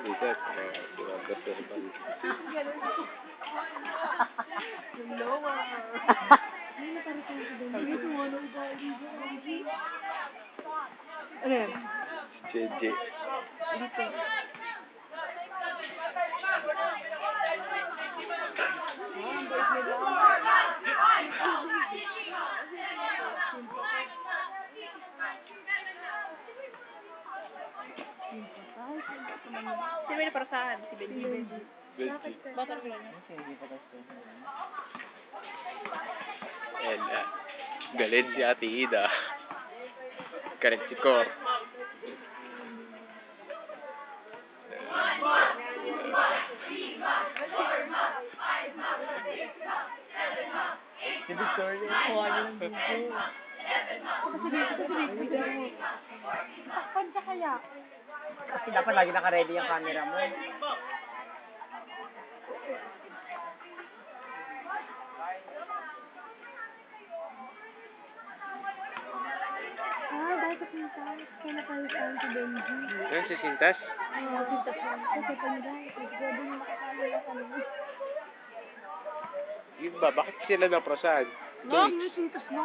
Dito, si Walter Verbal. Yung lower. Ano yan? JJ. Dito. Si Benji para saan? Si Benji. Benji. Bakit ko lang? And, galit si Ate Ida. Galit si Cor. Si Victoria. Kuha niyo ng video. Takpan ka kaya? Kasi dapat lagi naka-ready yung camera mo. Dahil sa pintas. Kaya nakalitaan si Benji. Yan si Sintas? Oo, pintas lang. Kasi panday. Pwede yung makakala ka naman. Yun ba? Bakit sila naprasahan? Ma'am, yung sintas na.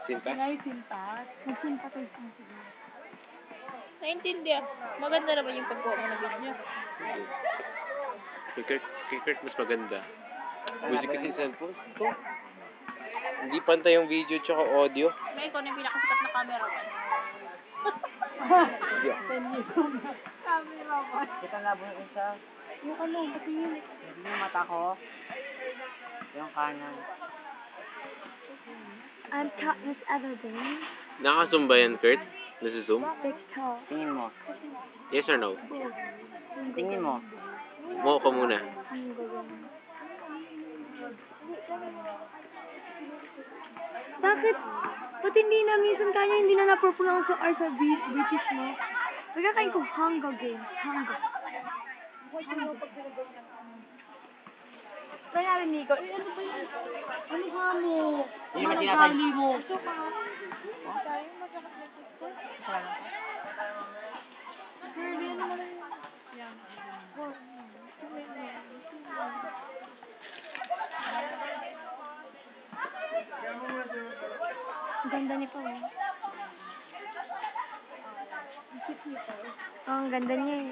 Sintas? Nga yung sintas. Nagsimpatize mo sila. Naintindihan. Maganda naman yung pagkuha mo ng video. Kay Kurt mas maganda. Music kasi sa cellphone. Ito. Hindi pantay yung video tsaka audio. May ikaw na yung pinakasikat na camera ko. Yeah. Camera ko. Kita labo yung isa. Yung ano, pati yun. Hindi yung mata ko. Yung kanan. I'm taught this other day. Nakazoom ba yan, Kurt? Nasa-zoom? TikTok. Tingin mo. Yes or no? Tingin mo. Mo ko muna. Bakit? Ba't hindi na minsan kanya hindi na na-pronounce sa R sa British mo? Nagkakain ko Hunger Games. Hunger. Kaya rin, Nico. Ano ba yun? Ano ka mo? Hindi naman Ano tinatag- kali mo? Ang ganda niya pa, eh. Oh, ang ganda niya, eh.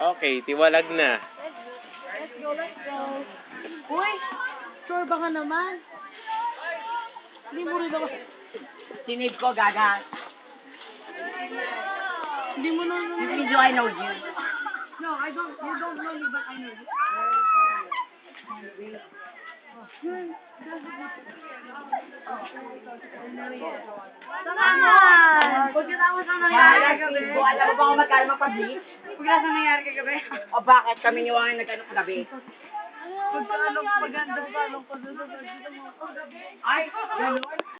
Okay, tiwalag na. Let's go. Uy! Sure ba ka naman? Hindi mo rin ako. Sinave ko, gaga. Hindi mo na This video I know you. No, I don't. You don't know me, but I know you. Tama! Pagkatapos ang nangyari kagabi. Alam mo ba kung magkano mapablik? Pagkatapos ang nangyari kagabi. O bakit kami niwangan nagkano kagabi? Pagkano, paganda, ko doon sa pagkita mo. Ay, gano'n?